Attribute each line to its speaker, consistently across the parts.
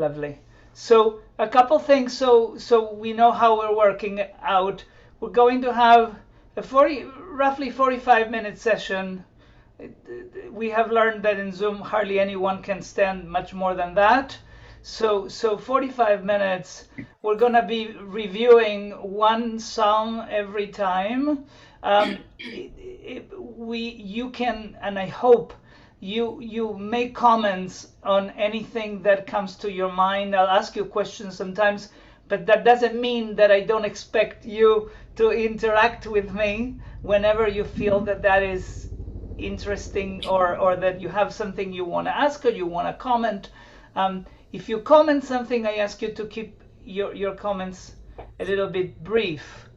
Speaker 1: Lovely. So a couple things, so we know how we're working out. We're going to have a roughly 45-minute session. We have learned that in Zoom hardly anyone can stand much more than that. So 45 minutes. We're gonna be reviewing one psalm every time. You can, and I hope you make comments on anything that comes to your mind. I'll ask you questions sometimes, but that doesn't mean that I don't expect you to interact with me whenever you feel that that is interesting, or that you have something you want to ask or you want to comment. If you comment something, I ask you to keep your comments a little bit brief.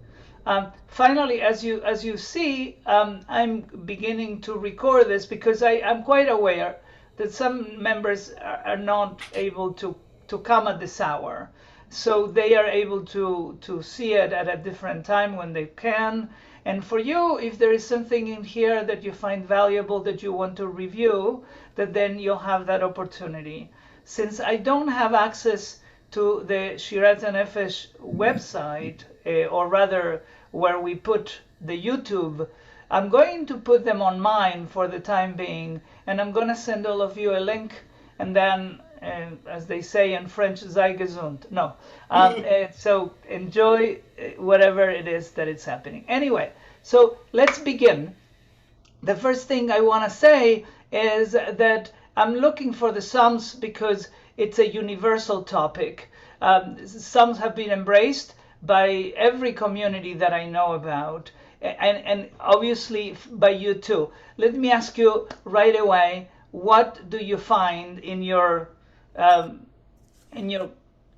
Speaker 1: Finally, as you see, I'm beginning to record this because I'm quite aware that some members are not able to come at this hour. So they are able to see it at a different time when they can. And for you, if there is something in here that you find valuable that you want to review, that then you'll have that opportunity. Since I don't have access to the Shirat HaNefesh website, or rather where we put the YouTube, I'm going to put them on mine for the time being, and I'm going to send all of you a link, and then, as they say in French, sei gesund. No. So enjoy whatever it is that it's happening. Anyway, so let's begin. The first thing I want to say is that I'm looking for the Psalms because it's a universal topic. Psalms have been embraced by every community that I know about, and obviously by you too. Let me ask you right away, what do you find in your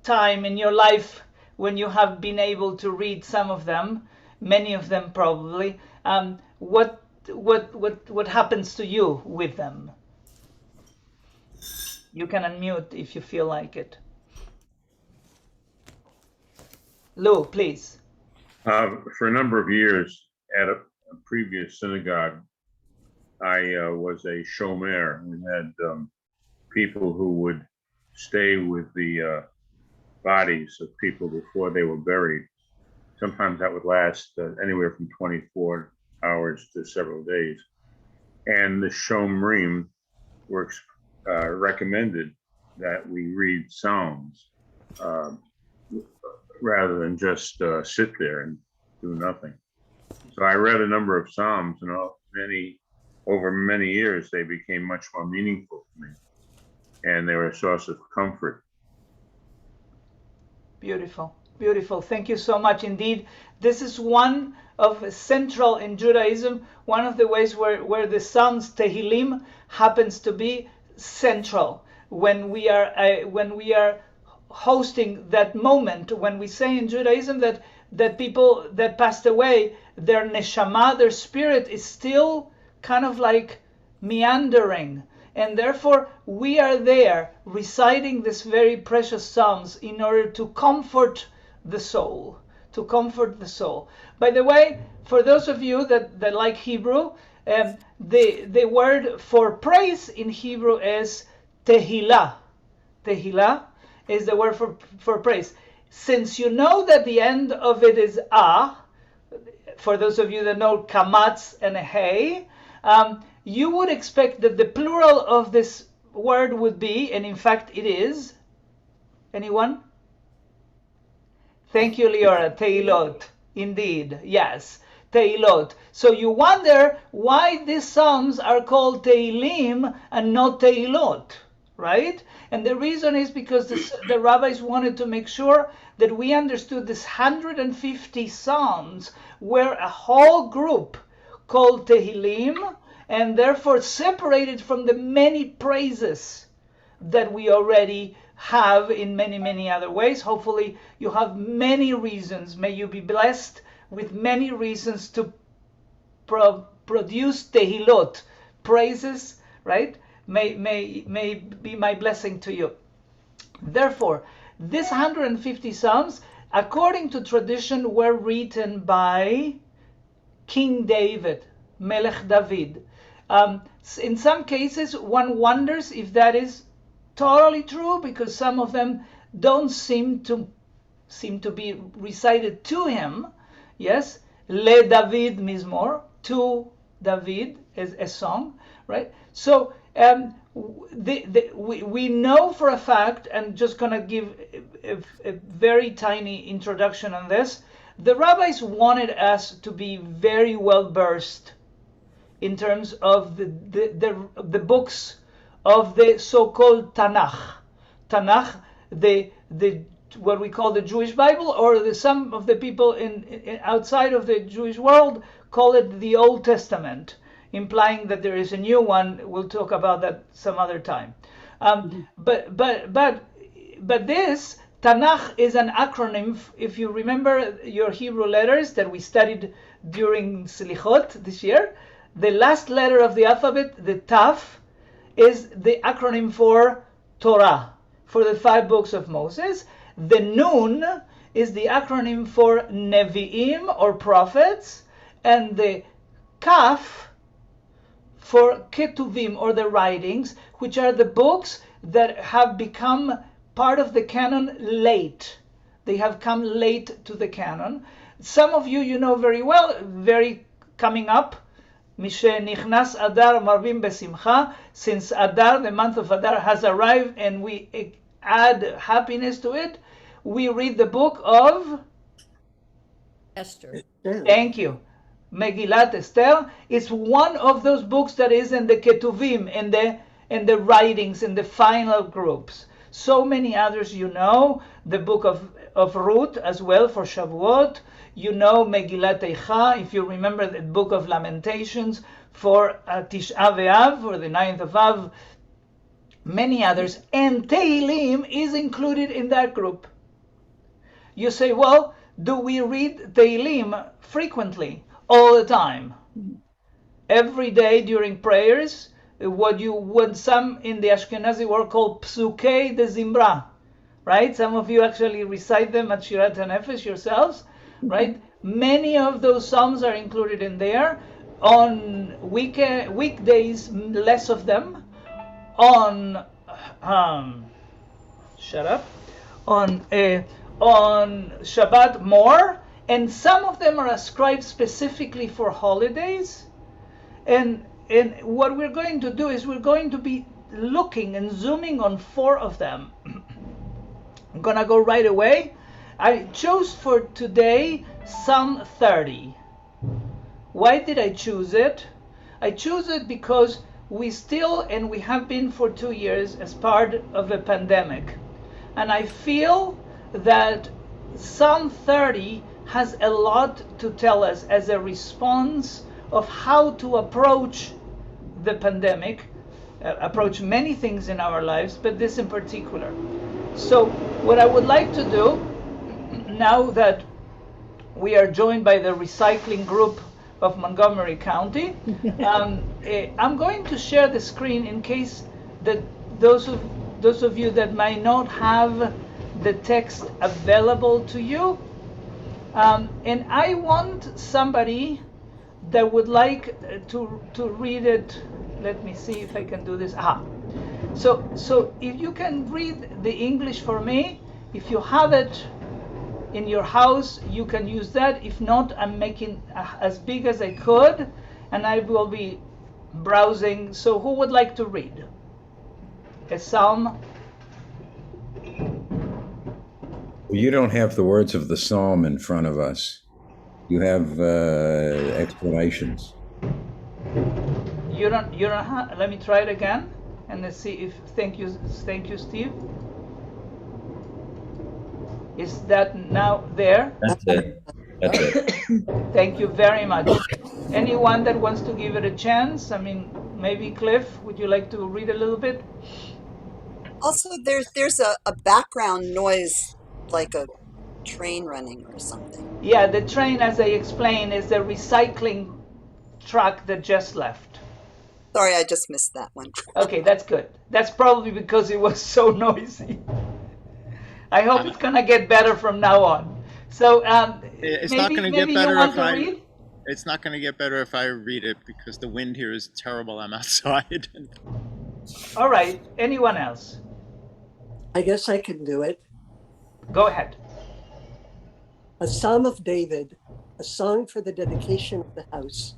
Speaker 1: time, in your life, when you have been able to read some of them, many of them probably, what happens to you with them? You can unmute if you feel like it. Lou, please.
Speaker 2: For a number of years at a previous synagogue, I was a shomer. We had people who would stay with the bodies of people before they were buried. Sometimes that would last anywhere from 24 hours to several days. And the shomrim works recommended that we read Psalms rather than just sit there and do nothing. So I read a number of Psalms, and over many years, they became much more meaningful to me, and they were a source of comfort.
Speaker 1: Beautiful, beautiful. Thank you so much indeed. This is one of central in Judaism, one of the ways where the Psalms, Tehillim, happens to be central when we are hosting that moment, when we say in Judaism that people that passed away, their neshama, their spirit, is still kind of like meandering, and therefore we are there reciting this very precious Psalms in order to comfort the soul, By the way, for those of you that like Hebrew, the word for praise in Hebrew is tehillah. Tehillah is the word for praise. Since you know that the end of it is for those of you that know kamatz and hey, you would expect that the plural of this word would be, and in fact it is, anyone? Thank you, Leora. Tehilot. Indeed, yes. Tehilot. So you wonder why these psalms are called Tehillim and not Tehilot, right? And the reason is because the rabbis wanted to make sure that we understood this 150 psalms were a whole group called Tehillim, and therefore separated from the many praises that we already have in many other ways. Hopefully you have many reasons. May you be blessed with many reasons to produce tehilot, praises, right? May be my blessing to you. Therefore, this 150 psalms, according to tradition, were written by King David, Melech David. In some cases, one wonders if that is totally true, because some of them don't seem to be recited to him. Yes, Le David Mizmor, to David, is a song, right? So we know for a fact, and just gonna give a very tiny introduction on this. The rabbis wanted us to be very well versed in terms of the books of the so-called Tanakh. Tanakh, the what we call the Jewish Bible, or some of the people in outside of the Jewish world call it the Old Testament, implying that there is a new one. We'll talk about that some other time. But this Tanakh is an acronym. If you remember your Hebrew letters that we studied during Selichot this year, the last letter of the alphabet, the Taf, is the acronym for Torah, for the 5 books of Moses. The Nun is the acronym for Nevi'im, or prophets, and the Kaf for Ketuvim, or the writings, which are the books that have become part of the canon late. They have come late to the canon. Some of you know very well, very coming up, Mishe Nichnas Adar Marvim Besimcha, since Adar, the month of Adar, has arrived and we add happiness to it, we read the book of
Speaker 3: Esther.
Speaker 1: Thank you. Megillat Esther is one of those books that is in the Ketuvim, in the writings, in the final groups. So many others, the book of Ruth as well for Shavuot. Megillat Eicha, if you remember, the book of Lamentations for Tisha B'Av, for the 9th of Av. Many others, and Tehillim is included in that group. You say, well, do we read Tehillim frequently, all the time? Every day during prayers, what some in the Ashkenazi world call Psukei de Zimbra, right? Some of you actually recite them at Shirat HaNefesh yourselves, right? Many of those psalms are included in there. On weekdays, less of them. On on Shabbat more, and some of them are ascribed specifically for holidays. And what we're going to do is we're going to be looking and zooming on 4 of them. I'm gonna go right away. I chose for today Psalm 30. Why did I choose it? I chose it because we have been for 2 years as part of a pandemic. And I feel that Psalm 30 has a lot to tell us as a response of how to approach the pandemic, approach many things in our lives, but this in particular. So what I would like to do, now that we are joined by the recycling group of Montgomery County, I'm going to share the screen in case that those of you that might not have the text available to you. And I want somebody that would like to read it. Let me see if I can do this. So if you can read the English for me, if you have it in your house, you can use that. If not, I'm making as big as I could, and I will be browsing. So who would like to read a psalm?
Speaker 4: Well, you don't have the words of the psalm in front of us. You have explanations.
Speaker 1: You don't have. Let me try it again, and let's see if. Thank you, Steve. Is that now there?
Speaker 4: That's it. That's it.
Speaker 1: Thank you very much. Anyone that wants to give it a chance? I mean, maybe Cliff, would you like to read a little bit?
Speaker 5: Also, there's a background noise, like a train running or something.
Speaker 1: Yeah, the train, as I explained, is the recycling truck that just left.
Speaker 5: Sorry, I just missed that one.
Speaker 1: Okay, that's good. That's probably because it was so noisy. I hope it's gonna get better from now on. So
Speaker 6: it's not going to get better if I.
Speaker 1: Read?
Speaker 6: It's not going to get better if I read it because the wind here is terrible. I'm outside.
Speaker 1: All right. Anyone else?
Speaker 7: I guess I can do it.
Speaker 1: Go ahead.
Speaker 7: A Psalm of David, a song for the dedication of the house.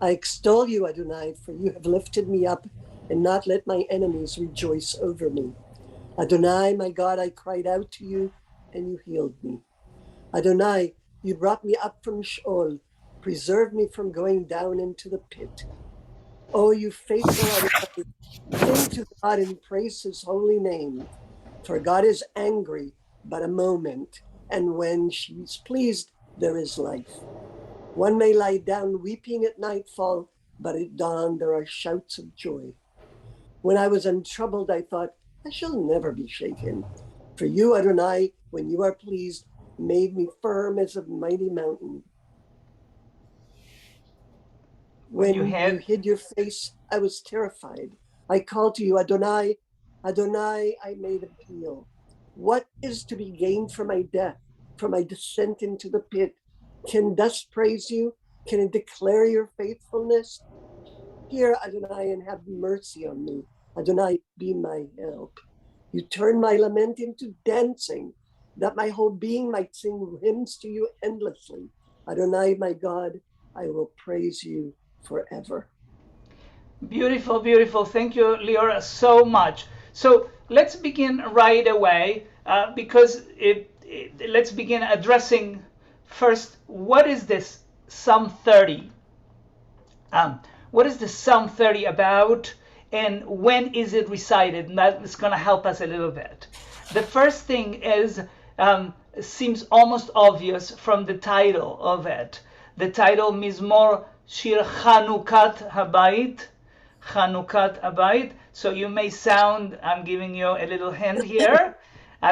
Speaker 7: I extol you, Adonai, for you have lifted me up and not let my enemies rejoice over me. Adonai, my God, I cried out to you and you healed me. Adonai, you brought me up from Sheol, preserved me from going down into the pit. Oh, you faithful Adonai, sing to God and praise his holy name. For God is angry but a moment, and when she's pleased, there is life. One may lie down weeping at nightfall, but at dawn there are shouts of joy. When I was untroubled, I thought, I shall never be shaken. For you, Adonai, when you are pleased, made me firm as a mighty mountain. When you hid your face, I was terrified. I called to you, Adonai, Adonai, I made appeal. What is to be gained from my death, from my descent into the pit? Can dust praise you? Can it declare your faithfulness? Hear, Adonai, and have mercy on me. Adonai, be my help. You turn my lament into dancing, that my whole being might sing hymns to you endlessly. Adonai, my God, I will praise you forever.
Speaker 1: Beautiful, beautiful. Thank you, Leora, so much. So let's begin right away because let's begin addressing first, what is this Psalm 30? What is the Psalm 30 about, and when is it recited? And that is going to help us a little bit. The first thing is, seems almost obvious from the title of it. The title, Mizmor Shir Chanukat Habayit. Chanukat Habayit. So you may sound, I'm giving you a little hint here.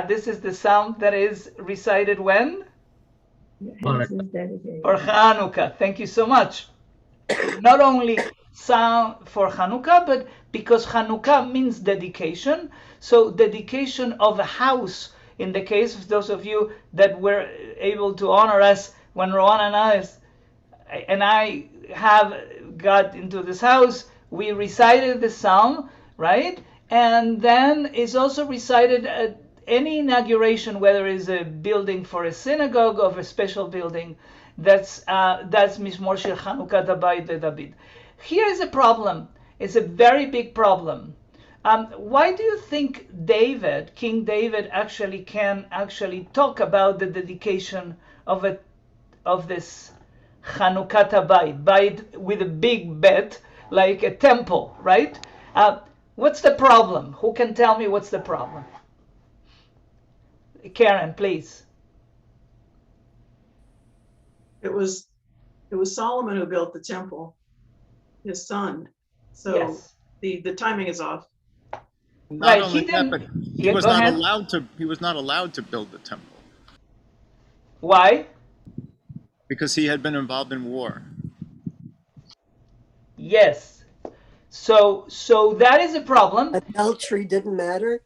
Speaker 1: This is the psalm that is recited when? For Hanukkah. Thank you so much. Not only sound for Hanukkah, but because Hanukkah means dedication. So dedication of a house. In the case of those of you that were able to honor us when Rowan and I have got into this house, we recited the psalm, right? And then it's also recited at any inauguration, whether it's a building for a synagogue or a special building. That's Mizmor Shir Chanukat Habayit LeDavid. Here is a problem. It's a very big problem. Why do you think David, King David, can talk about the dedication of this Chanukat Habayit, bayit with a big bet, like a temple, right? What's the problem? Who can tell me what's the problem? Karen, please.
Speaker 8: It was Solomon who built the temple, his son. So yes. The timing is off.
Speaker 6: Not only that, but he was not allowed to. He was not allowed to build the temple.
Speaker 1: Why?
Speaker 6: Because he had been involved in war.
Speaker 1: Yes. So that is a problem.
Speaker 7: Adultery didn't matter.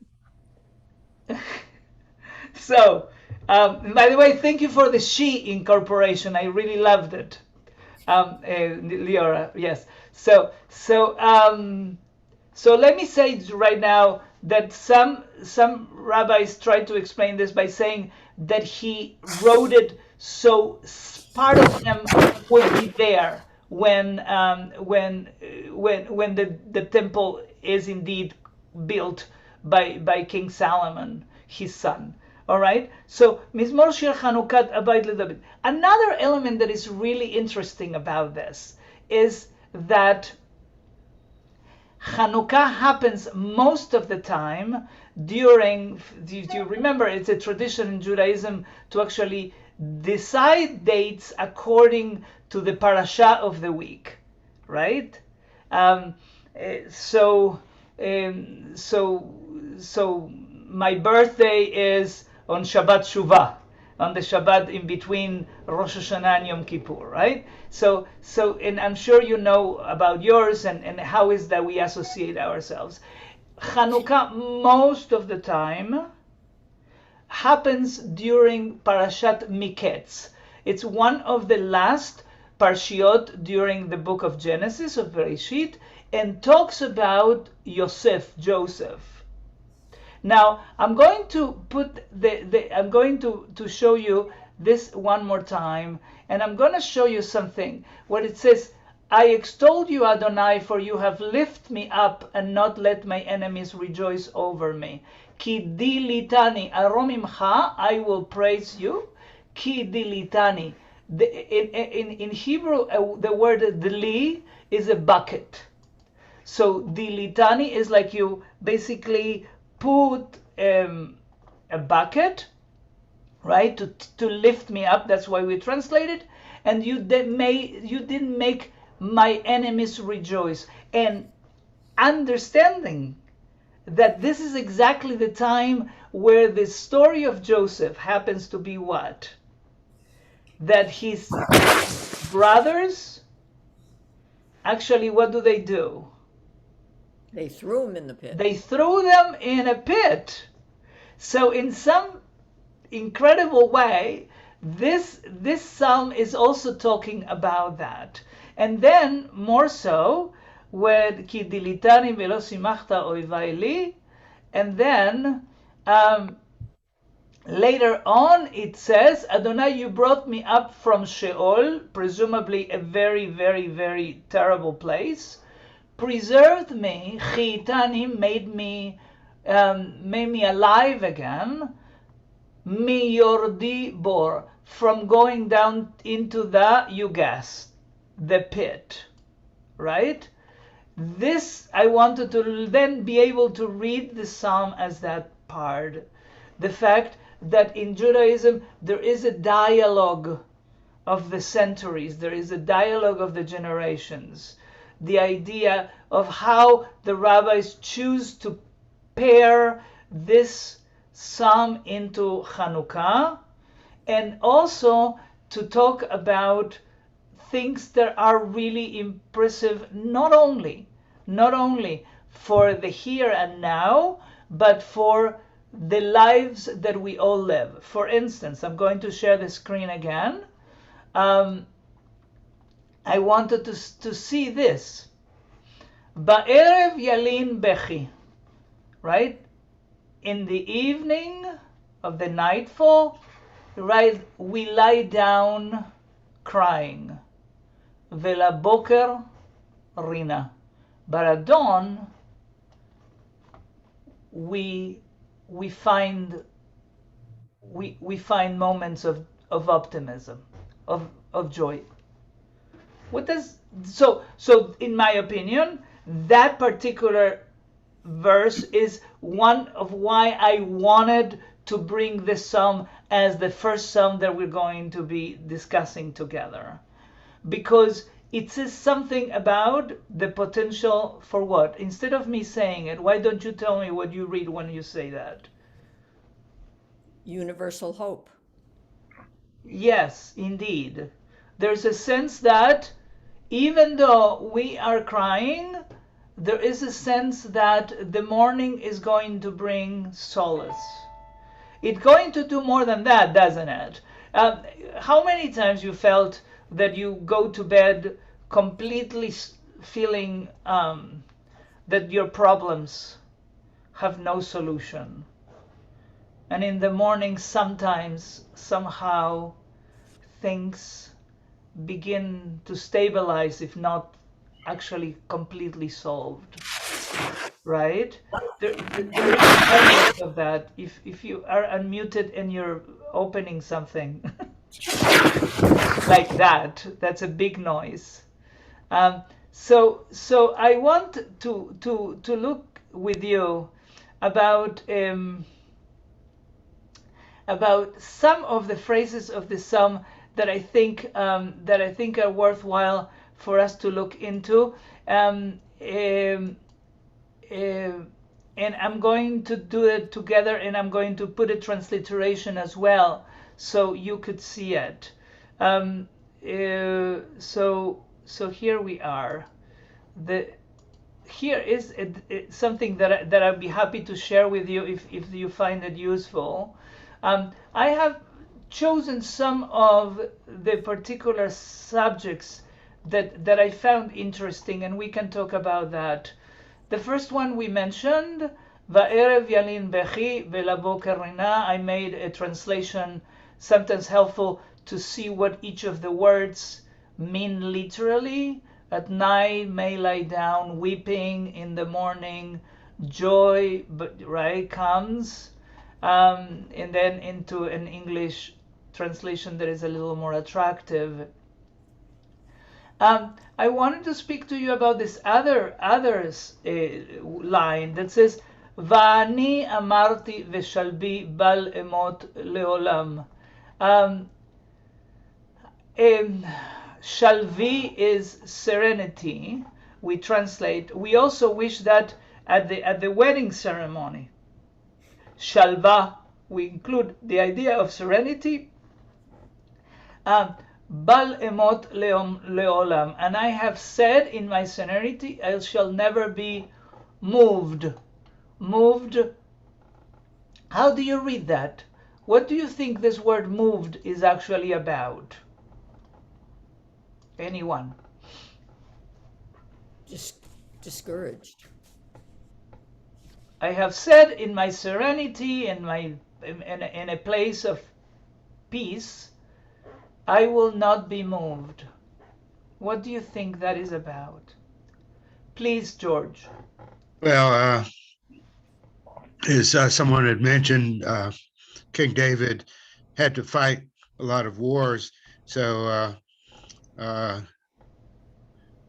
Speaker 1: So, by the way, thank you for the she incorporation. I really loved it, Leora. Yes. So let me say right now that some rabbis try to explain this by saying that he wrote it so part of them would be there when the temple is indeed built by King Solomon, his son. All right. So Mizmor Shir Chanukat Habayit LeDavid. Another element that is really interesting about this is that Hanukkah happens most of the time during, do you remember, it's a tradition in Judaism to actually decide dates according to the parasha of the week, right? So my birthday is on Shabbat Shuvah, on the Shabbat in between Rosh Hashanah and Yom Kippur, right? So, and I'm sure you know about yours and how is that we associate ourselves. Hanukkah most of the time happens during Parashat Miketz. It's one of the last parshiot during the book of Genesis, of Bereshit, and talks about Joseph. Now I'm going to put I'm going to show you this one more time, and I'm going to show you something where it says, I extol you, Adonai, for you have lifted me up and not let my enemies rejoice over me. Ki dilitani aromimcha, I will praise you. Ki dilitani. In Hebrew, the word dili is a bucket. So dilitani is like you basically put a bucket, right, to lift me up. That's why we translate it. And you didn't make my enemies rejoice. And understanding that this is exactly the time where the story of Joseph happens to be what? That his brothers, actually, what do?
Speaker 3: They threw him in the pit.
Speaker 1: They threw them in a pit. So in some incredible way, this psalm is also talking about that. And then more so with Ki dilitani velo simachta oivai li, and then later on it says, Adonai, you brought me up from Sheol, presumably a very, very, very terrible place, preserved me, chitani, made me alive again, mi yordi bor, from going down into the, you guessed, the pit, right? This, I wanted to then be able to read the psalm as that part. The fact that in Judaism there is a dialogue of the centuries, there is a dialogue of the generations. The idea of how the rabbis choose to pair this psalm into Hanukkah, and also to talk about things that are really impressive, not only for the here and now, but for the lives that we all live. For instance, I'm going to share the screen again. I wanted to see this. Ba'erev yalin bechi, right? In the evening of the nightfall, right, we lie down crying. Vela boker rina. But at dawn, we find moments of optimism, of joy. What does so in my opinion, that particular verse is one of why I wanted to bring this psalm as the first psalm that we're going to be discussing together, because it says something about the potential for what? Instead of me saying it, why don't you tell me what you read when you say that?
Speaker 3: Universal hope.
Speaker 1: Yes, indeed. There's a sense that even though we are crying, there is a sense that the morning is going to bring solace. It's going to do more than that, doesn't it? How many times you felt that you go to bed completely feeling that your problems have no solution, and in the morning sometimes somehow things begin to stabilize, if not actually completely solved, right? There is evidence of that. If you are unmuted and you're opening something like that, that's a big noise. So I want to look with you about some of the phrases of the psalm that I think are worthwhile for us to look into. And I'm going to do it together, and I'm going to put a transliteration as well, so you could see it. So here we are. Here is something that I'd be happy to share with you if you find it useful. I have chosen some of the particular subjects that I found interesting, and we can talk about that. The first one we mentioned, Va'erev yalin bechi ve'laboker rina. I made a translation, sometimes helpful to see what each of the words mean literally. At night may lie down weeping, in the morning joy, but right, comes. And then into an English translation that is a little more attractive. I wanted to speak to you about this others line that says, "Va'ani amarti veshalbi bal emot leolam." Shalvi is serenity. We translate. We also wish that at the wedding ceremony. Shalva, we include the idea of serenity. Bal emot leolam, and I have said in my serenity, I shall never be moved. Moved. How do you read that? What do you think this word moved is actually about? Anyone?
Speaker 3: Just discouraged.
Speaker 1: I have said in my serenity, in a place of peace, I will not be moved. What do you think that is about? Please, George.
Speaker 9: Well, as someone had mentioned, King David had to fight a lot of wars. So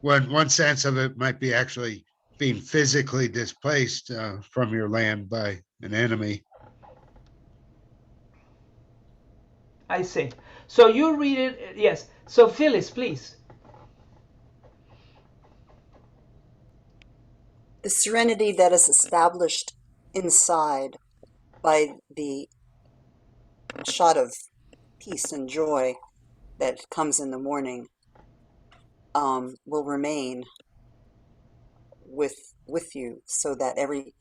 Speaker 9: one sense of it might be actually being physically displaced from your land by an enemy.
Speaker 1: I see. So you read it, yes. So Phyllis, please.
Speaker 5: The serenity that is established inside by the shot of peace and joy that comes in the morning will remain with you, so that every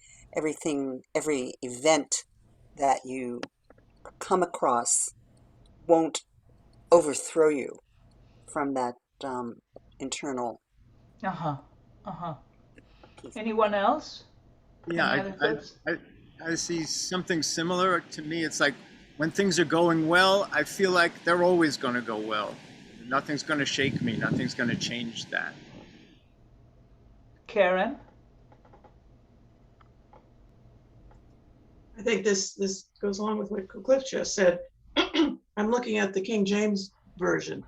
Speaker 5: event that you come across won't overthrow you from that internal peace.
Speaker 1: Anyone else?
Speaker 6: Yeah, I see something similar. To me, it's like when things are going well, I feel like they're always going to go well. Nothing's going to shake me. Nothing's going to change that.
Speaker 1: Karen?
Speaker 8: I think this goes along with what Cliff just said. I'm looking at the King James Version,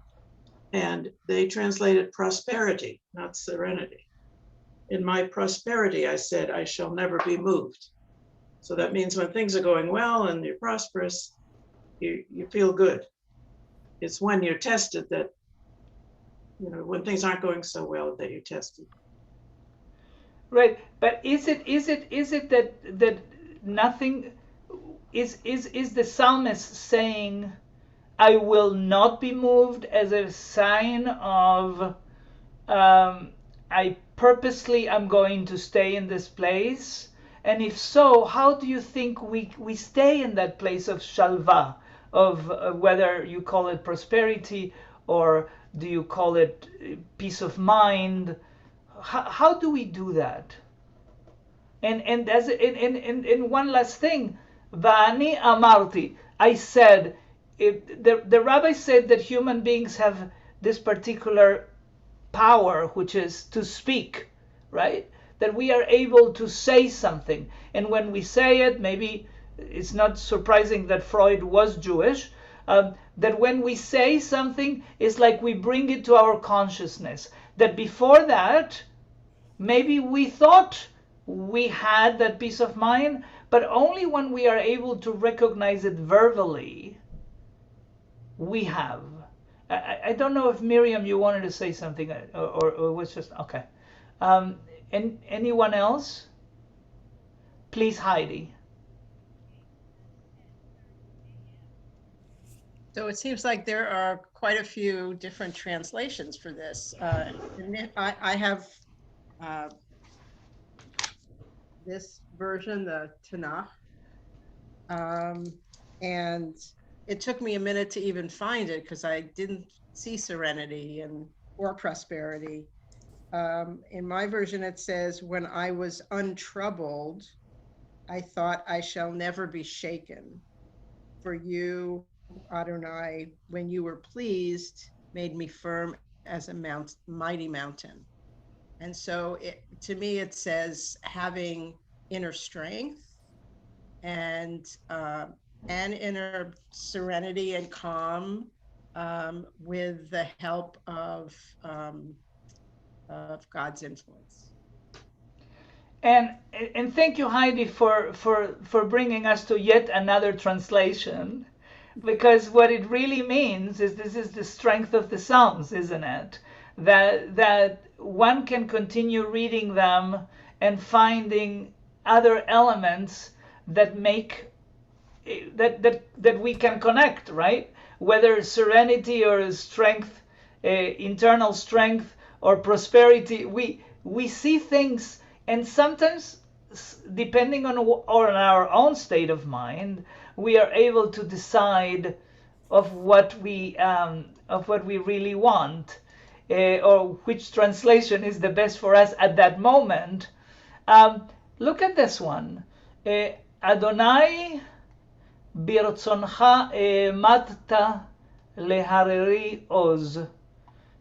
Speaker 8: and they translated prosperity, not serenity. In my prosperity, I said, I shall never be moved. So that means when things are going well and you're prosperous, you feel good. It's when you're tested that, when things aren't going so well that you're tested.
Speaker 1: Right, but is it that nothing is the psalmist saying, I will not be moved, as a sign of I purposely am going to stay in this place? And if so, how do you think we stay in that place of shalva, of whether you call it prosperity or do you call it peace of mind? How do we do that? And as in one last thing, Va'ani amarti, I said, the rabbi said that human beings have this particular power, which is to speak, right? That we are able to say something. And when we say it, maybe it's not surprising that Freud was Jewish, that when we say something, it's like we bring it to our consciousness. That before that, maybe we thought we had that peace of mind, but only when we are able to recognize it verbally, we have. I don't know if Miriam, you wanted to say something, or was just okay. And anyone else? Please, Heidi.
Speaker 10: So it seems like there are quite a few different translations for this. And I have this version, the Tanakh, and it took me a minute to even find it because I didn't see serenity or prosperity. In my version, it says, when I was untroubled, I thought, I shall never be shaken. For you, Adonai, when you were pleased, made me firm as a mighty mountain. And so to me, it says having inner strength and inner serenity and calm with the help of God's influence.
Speaker 1: And thank you, Heidi, for bringing us to yet another translation, because what it really means is this is the strength of the Psalms, isn't it? That one can continue reading them and finding other elements that make that we can connect, right? Whether serenity or strength, internal strength or prosperity, we see things, and sometimes depending on our own state of mind, we are able to decide of what we really want, or which translation is the best for us at that moment. Look at this one. Adonai ברצונך העמדת להררי עוז.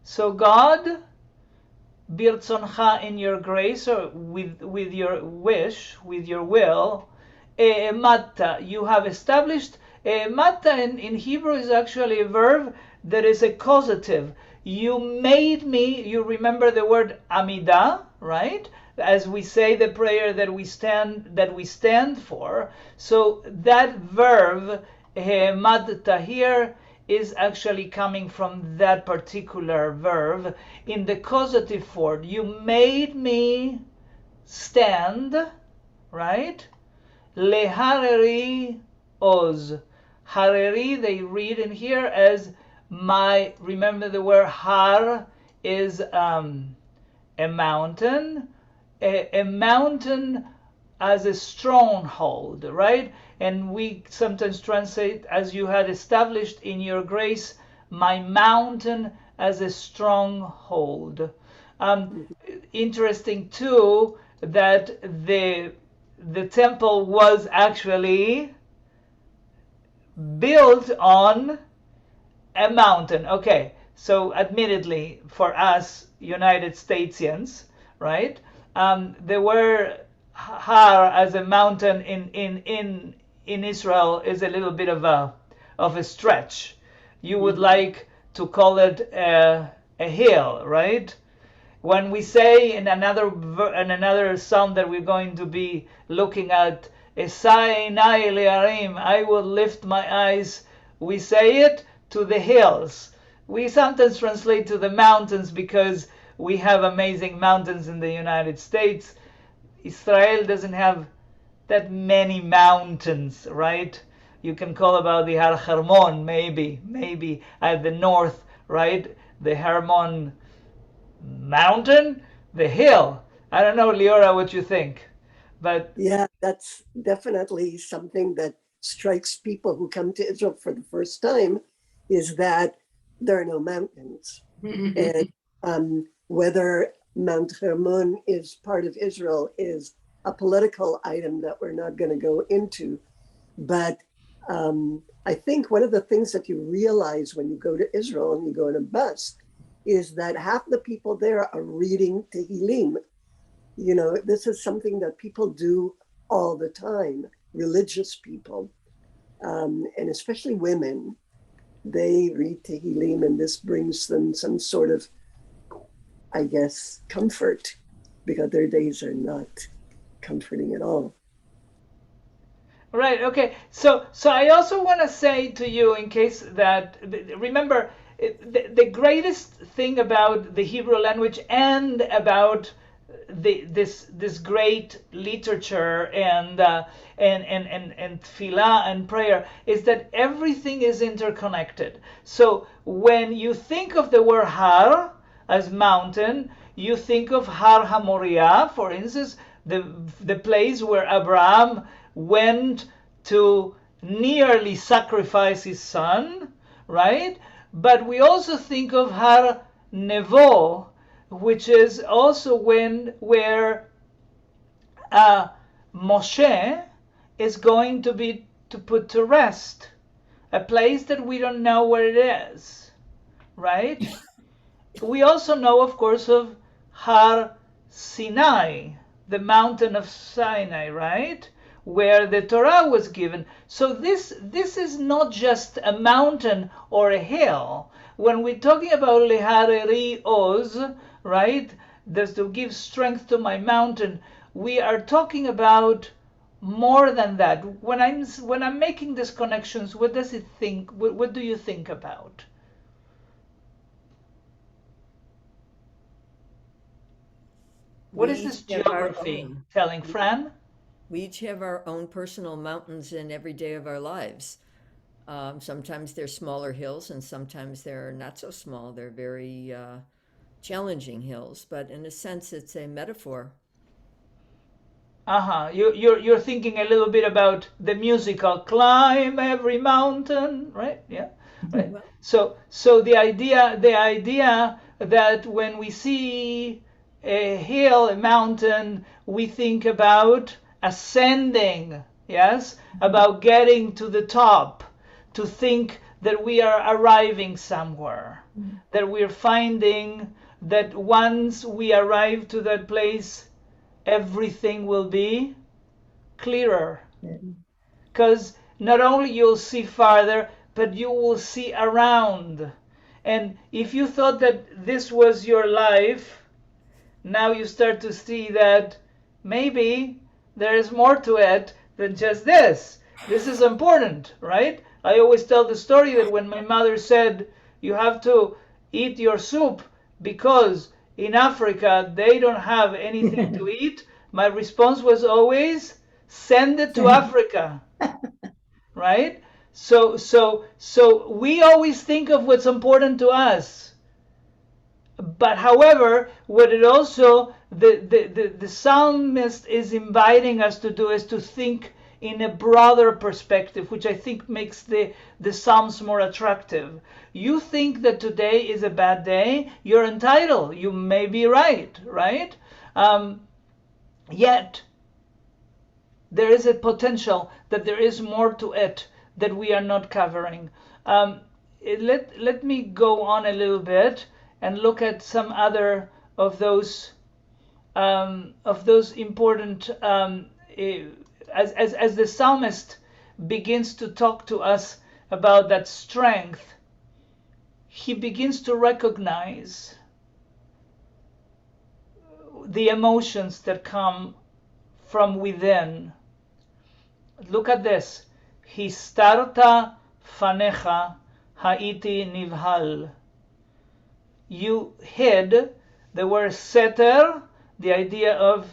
Speaker 1: So God, ברצונך, in your grace, or with your wish, with your will, העמדת, you have established. העמדת in Hebrew is actually a verb that is a causative. You made me, you remember the word amidah, right? As we say the prayer that we stand for. So that verb madta here is actually coming from that particular verb in the causative form. You made me stand, right? Lehareri oz. Hareri, they read in here as my, remember the word har is a mountain. A mountain as a stronghold, right? And we sometimes translate, as you had established in your grace, my mountain as a stronghold. Interesting too that the temple was actually built on a mountain. Okay, so admittedly for us United Statesians, right? There were Har as a mountain in Israel is a little bit of a stretch. You would like to call it a hill, right? When we say in another psalm that we're going to be looking at, Esai nai le'arim, I will lift my eyes, we say it to the hills. We sometimes translate to the mountains because we have amazing mountains in the United States. Israel doesn't have that many mountains, right? You can call about the Har Hermon, maybe at the north, right? The Hermon mountain, the hill. I don't know, Leora, what you think, but
Speaker 7: yeah, that's definitely something that strikes people who come to Israel for the first time, is that there are no mountains. And whether Mount Hermon is part of Israel is a political item that we're not going to go into. But I think one of the things that you realize when you go to Israel and you go in a bus is that half the people there are reading Tehillim. You know, this is something that people do all the time, religious people, and especially women. They read Tehillim, and this brings them some sort of, I guess, comfort, because their days are not comforting at all.
Speaker 1: Right. Okay. So I also want to say to you, in case that, remember, the greatest thing about the Hebrew language and about this great literature and tefillah and prayer is that everything is interconnected. So when you think of the word Har as mountain, you think of Har HaMoriah, for instance, the place where Abraham went to nearly sacrifice his son, right? But we also think of Har Nevo, which is also where Moshe is going to be to put to rest, a place that we don't know where it is, right? We also know, of course, of Har Sinai, the mountain of Sinai, right? Where the Torah was given. So this is not just a mountain or a hill. When we're talking about Lehareri Oz, right? That's to give strength to my mountain. We are talking about more than that. When I'm making these connections, what does it think? What do you think about? What is this geography telling, Fran?
Speaker 3: We each have our own personal mountains in every day of our lives. Sometimes they're smaller hills, and sometimes they're not so small. They're very challenging hills, but in a sense, it's a metaphor.
Speaker 1: You're thinking a little bit about the musical "Climb Every Mountain," right? Yeah, right. So the idea that when we see a hill, a mountain, we think about ascending, yes, about getting to the top, to think that we are arriving somewhere, that we're finding that once we arrive to that place, everything will be clearer. Because not only you'll see farther, but you will see around. And if you thought that this was your life, now you start to see that maybe there is more to it than just this. This is important, right? I always tell the story that when my mother said, you have to eat your soup because in Africa they don't have anything to eat, my response was always, send it to Africa, right? So we always think of what's important to us. But however, what it also, the psalmist is inviting us to do is to think in a broader perspective, which I think makes the Psalms more attractive. You think that today is a bad day, you're entitled. You may be right? Yet, there is a potential that there is more to it that we are not covering. Let me go on a little bit and look at some other of those important as the psalmist begins to talk to us about that strength, he begins to recognize the emotions that come from within. Look at this. Histarta fanecha haiti nivhal. You hid, the word seter, the idea of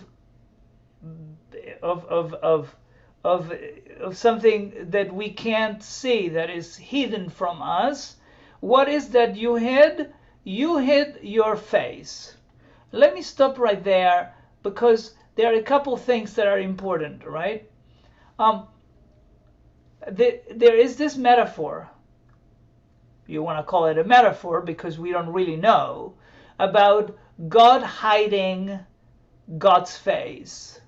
Speaker 1: something that we can't see, that is hidden from us. What is that you hid? You hid your face. Let me stop right there because there are a couple things that are important, right? There is this metaphor. You want to call it a metaphor because we don't really know, about God hiding God's face.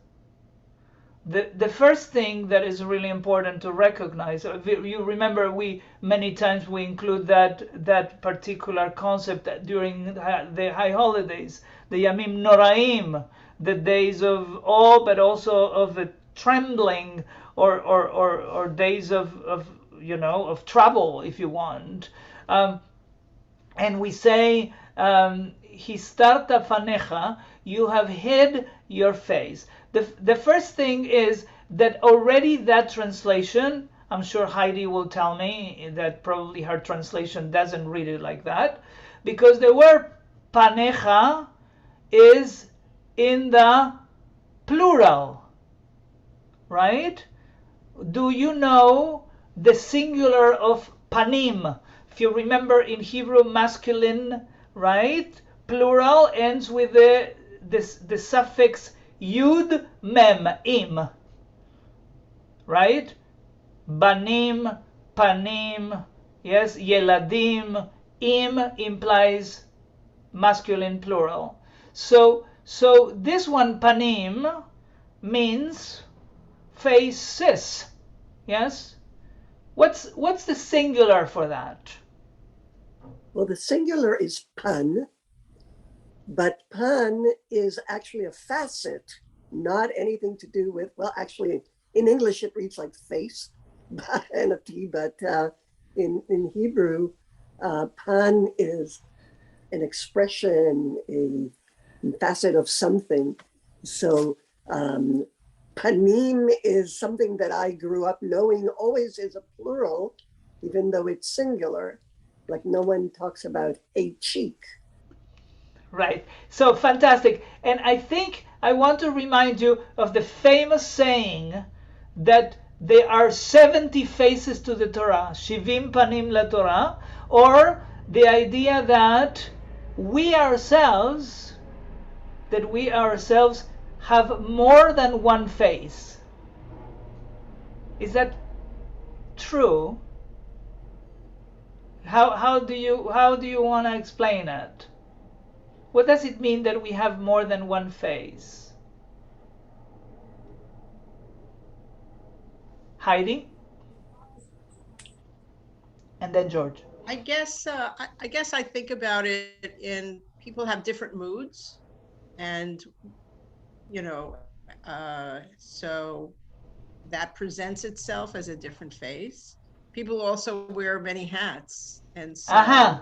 Speaker 1: The first thing that is really important to recognize, you remember many times we include that particular concept during the high holidays, the Yamim Noraim, the days of awe, but also of the trembling or days of trouble, if you want. And we say, Histarta fanecha, you have hid your face. The first thing is that already that translation, I'm sure Heidi will tell me that probably her translation doesn't read it like that, because the word panecha is in the plural, right? Do you know the singular of panim? If you remember in Hebrew, masculine, right? Plural ends with the suffix yud mem, im, right? Banim, panim, yes, yeladim, im implies masculine plural. So this one, panim, means faces. Yes? What's the singular for that?
Speaker 7: Well, the singular is pan, but pan is actually a facet, not anything to do with, well, actually, in English it reads like face and a T, but in Hebrew, pan is an expression, a facet of something. So panim is something that I grew up knowing always is a plural, even though it's singular. Like no one talks about a cheek.
Speaker 1: Right. So fantastic. And I think I want to remind you of the famous saying that there are 70 faces to the Torah, Shivim Panim la Torah, or the idea that we ourselves have more than one face. Is that true? How do you want to explain it? What does it mean that we have more than one face? Heidi? And then George.
Speaker 10: I guess I think about it in people have different moods, and so that presents itself as a different face. People also wear many hats, and so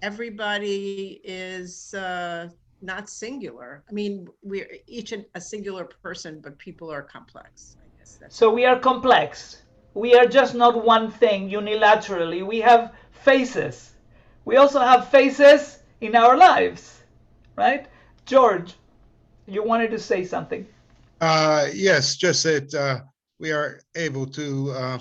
Speaker 10: everybody is not singular. I mean, we're each a singular person, but people are complex. I guess that's
Speaker 1: so we are complex. We are just not one thing unilaterally. We have faces. We also have faces in our lives, right? George, you wanted to say something.
Speaker 9: Yes, just that we are able to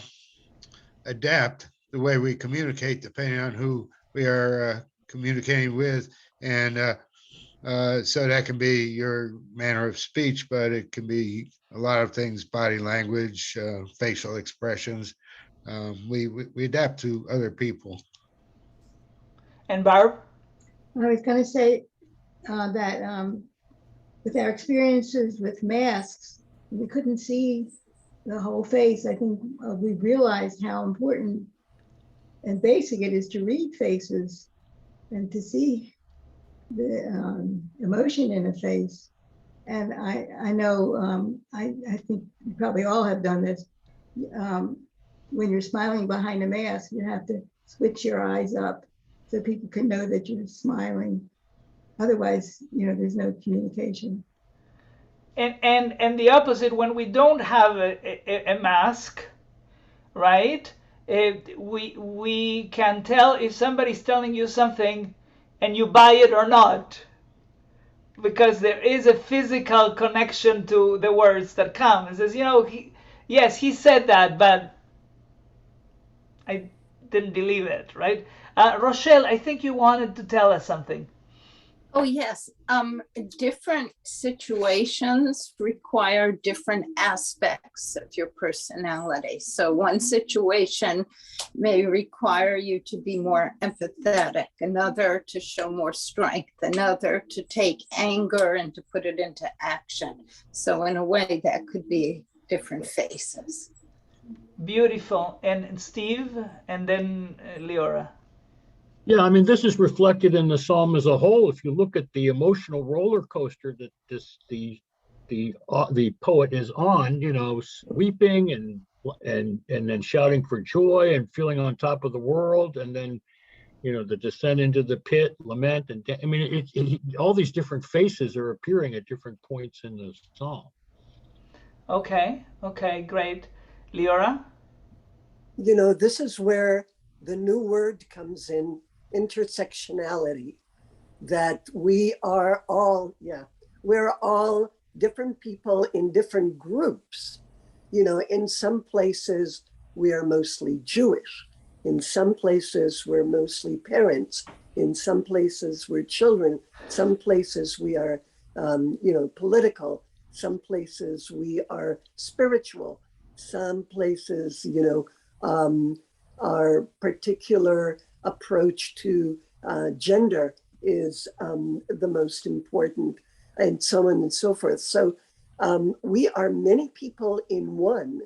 Speaker 9: adapt the way we communicate depending on who we are communicating with. And so that can be your manner of speech, but it can be a lot of things, body language, facial expressions. We adapt to other people.
Speaker 1: And Barb?
Speaker 11: I was going to say that with our experiences with masks, we couldn't see the whole face. I think we realized how important and basic it is to read faces and to see the emotion in a face. And I know, I think you probably all have done this. When you're smiling behind a mask, you have to switch your eyes up so people can know that you're smiling. Otherwise, there's no communication.
Speaker 1: And the opposite, when we don't have a mask, right? We can tell if somebody's telling you something and you buy it or not, because there is a physical connection to the words that come. It says, yes, he said that, but I didn't believe it, right? Rochelle, I think you wanted to tell us something.
Speaker 12: Oh, yes. Different situations require different aspects of your personality. So one situation may require you to be more empathetic, another to show more strength, another to take anger and to put it into action. So in a way, that could be different faces.
Speaker 1: Beautiful. And Steve, and then Leora.
Speaker 13: Yeah, I mean, this is reflected in the psalm as a whole. If you look at the emotional roller coaster that the poet is on, weeping and then shouting for joy and feeling on top of the world, and then the descent into the pit, lament, and I mean, all these different faces are appearing at different points in the psalm.
Speaker 1: Okay, great. Leora?
Speaker 7: This is where the new word comes in, intersectionality, that we're all different people in different groups. In some places we are mostly Jewish, in some places we're mostly parents, in some places we're children, some places we are political, some places we are spiritual, some places our particular approach to gender is the most important, and so on and so forth. So We are many people in one.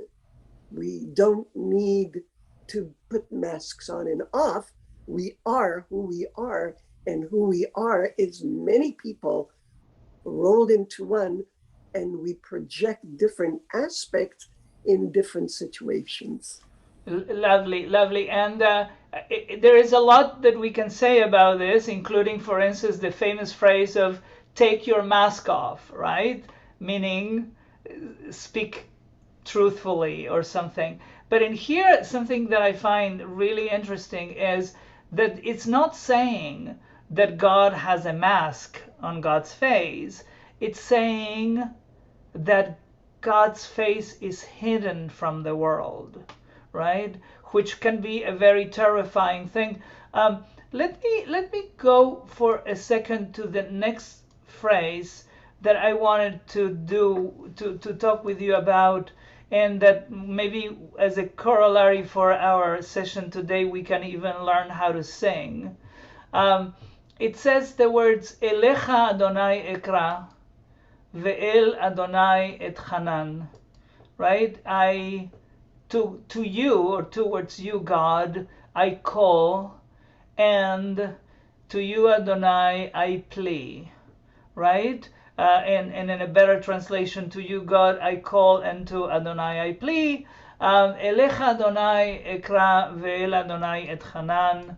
Speaker 7: We don't need to put masks on and off. We are who we are, and who we are is many people rolled into one, and we project different aspects in different situations.
Speaker 1: Lovely, lovely. And there is a lot that we can say about this, including, for instance, the famous phrase of take your mask off, right? Meaning speak truthfully or something. But in here, something that I find really interesting is that it's not saying that God has a mask on God's face. It's saying that God's face is hidden from the world, right? Which can be a very terrifying thing. Let me go for a second to the next phrase that I wanted to talk with you about, and that maybe as a corollary for our session today, we can even learn how to sing. It says the words, Elecha Adonai Ekra, Ve'el Adonai et Hanan, right? To you, or towards you, God, I call, and to you, Adonai, I plea, right? And in a better translation, to you, God, I call, and to Adonai, I plea. Elecha Adonai ekra, ve'el Adonai et Hanan.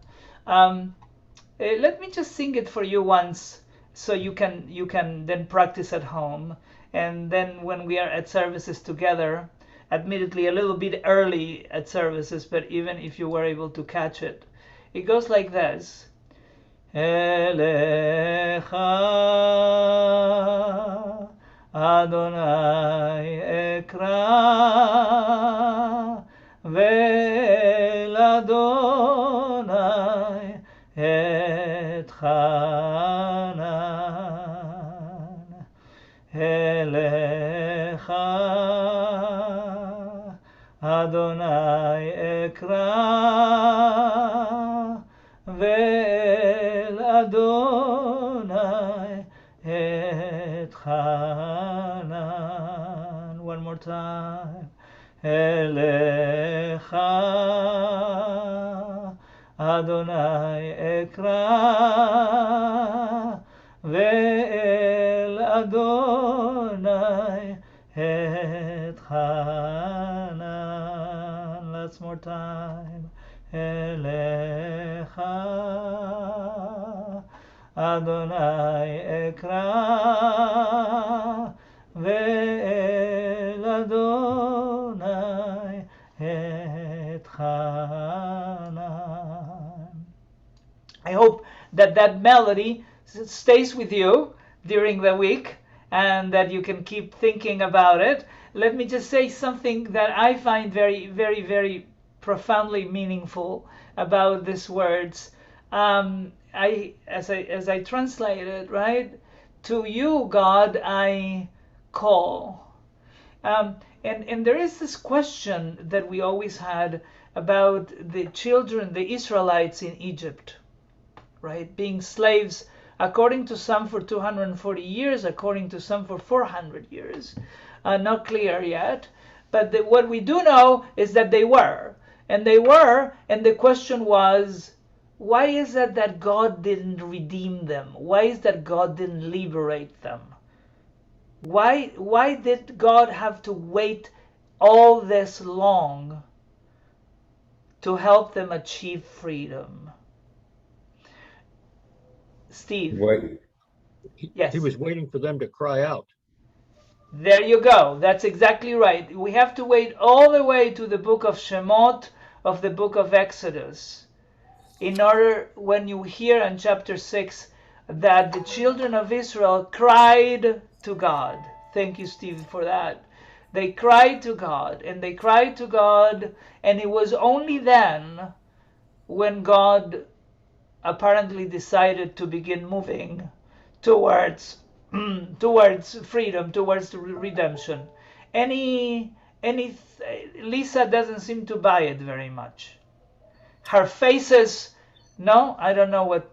Speaker 1: Let me just sing it for you once, so you can then practice at home, and then when we are at services together, admittedly a little bit early at services, but even if you were able to catch it, it goes like this. Elecha Adonai ekra, ve'el Adonai et Hanan. Elecha Adonai ekra, ve'el Adonai et Hanan. One more time. Elecha Adonai ekra, ve'el Adonai et Hanan. Last more time. Elecha Adonai ekra, ve'el Adonai et Hanan. I hope that that melody stays with you during the week, and that you can keep thinking about it. Let me just say something that I find very, very, very profoundly meaningful about these words. As I translate it, right? To you, God, I call. And there is this question that we always had about the children, the Israelites in Egypt, right? Being slaves, according to some for 240 years, according to some for 400 years. Not clear yet. But what we do know is that they were. And they were, and the question was, why is it that God didn't redeem them? Why is that God didn't liberate them? Why did God have to wait all this long to help them achieve freedom? Steve?
Speaker 4: Wait.
Speaker 1: Yes.
Speaker 13: He was waiting for them to cry out.
Speaker 1: There you go. That's exactly right. We have to wait all the way to the book of Shemot, of the book of Exodus, in order, when you hear in chapter 6 that the children of Israel cried to God. Thank you, Steve, for that. They cried to God, and they cried to God, and it was only then when God apparently decided to begin moving towards freedom, towards redemption. Lisa doesn't seem to buy it very much. Her faces, no, I don't know what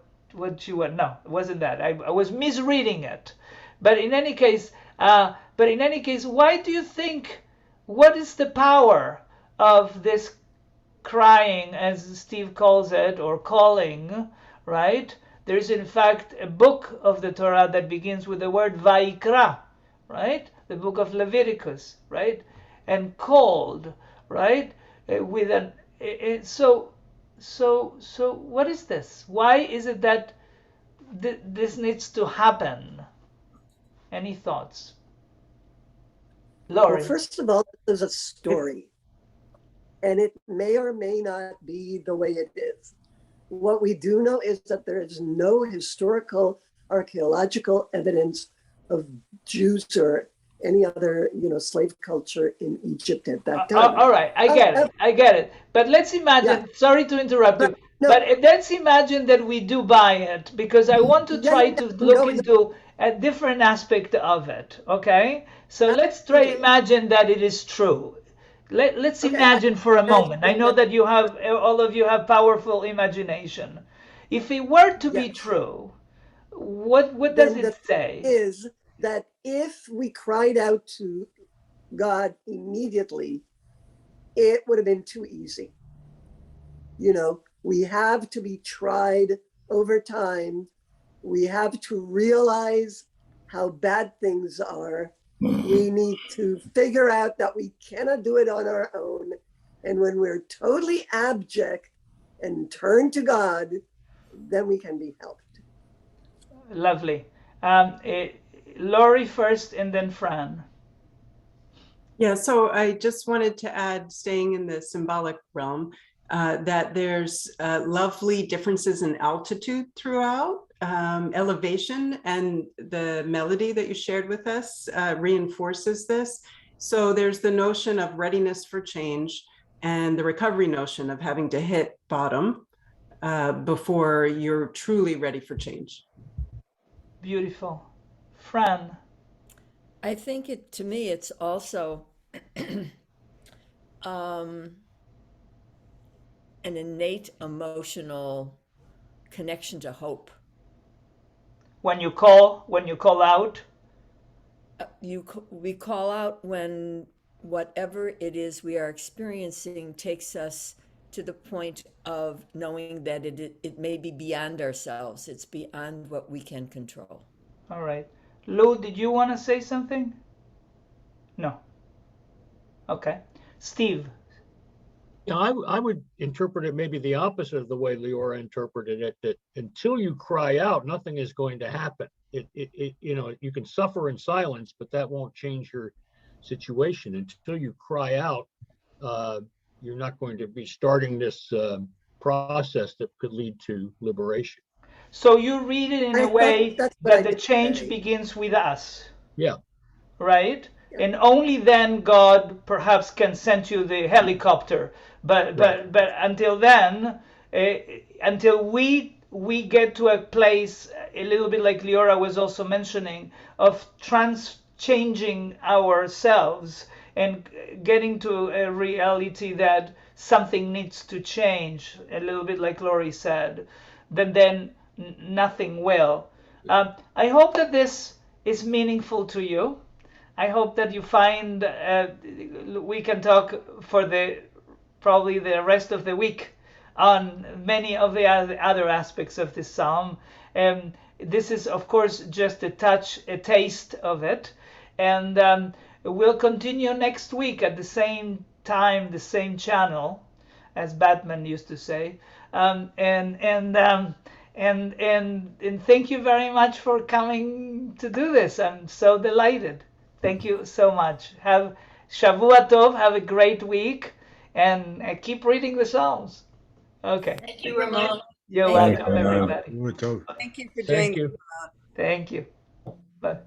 Speaker 1: she was. No, it wasn't that. I was misreading it. But in any case, But in any case, why do you think, what is the power of this crying, as Steve calls it, or calling, right? There's in fact a book of the Torah that begins with the word Vaikra, right? The book of Leviticus, right? And called, right? With an so what is this? Why is it that this needs to happen? Any thoughts? Laurie.
Speaker 7: Well, first of all, this is a story, and it may or may not be the way it is. What we do know is that there is no historical archaeological evidence of Jews or any other, slave culture in Egypt at that time.
Speaker 1: All right, I get it. But let's imagine, sorry to interrupt you, but let's imagine that we do buy it, because I want to try to look into a different aspect of it, okay? So let's try to imagine that it is true. Let's imagine for a moment. I know that all of you have powerful imagination. If it were to be true, what does it say?
Speaker 7: Is that if we cried out to God immediately, it would have been too easy. We have to be tried over time. We have to realize how bad things are. We need to figure out that we cannot do it on our own. And when we're totally abject and turn to God, then we can be helped.
Speaker 1: Lovely. Laurie first and then Fran.
Speaker 14: Yeah, so I just wanted to add, staying in the symbolic realm, that there's lovely differences in altitude throughout, elevation, and the melody that you shared with us reinforces this. So there's the notion of readiness for change and the recovery notion of having to hit bottom before you're truly ready for change.
Speaker 1: Beautiful. Fran.
Speaker 3: I think to me, it's also an innate emotional connection to hope.
Speaker 1: When you call out?
Speaker 3: We call out when whatever it is we are experiencing takes us to the point of knowing that it may be beyond ourselves. It's beyond what we can control.
Speaker 1: All right. Lou, did you want to say something? No. Okay. Steve.
Speaker 13: I would interpret it maybe the opposite of the way Leora interpreted it, that until you cry out, nothing is going to happen. You can suffer in silence, but that won't change your situation. Until you cry out, you're not going to be starting this process that could lead to liberation.
Speaker 1: So you read it in a way that the change begins with us.
Speaker 13: Yeah.
Speaker 1: Right? Yeah. And only then God perhaps can send you the helicopter. But until then, until we get to a place, a little bit like Leora was also mentioning, of changing ourselves and getting to a reality that something needs to change, a little bit like Laurie said, then nothing will. I hope that this is meaningful to you. I hope that you find we can talk for probably the rest of the week on many of the other aspects of this psalm. This is, of course, just a taste of it. And we'll continue next week at the same time, the same channel, as Batman used to say. And thank you very much for coming to do this. I'm so delighted. Thank you so much. Have Shavua Tov. Have a great week, and keep reading the Psalms. Okay.
Speaker 12: Thank you, Ramon.
Speaker 1: You're welcome, everybody.
Speaker 5: Thank you for doing
Speaker 13: Thank you.
Speaker 1: Thank you. Bye.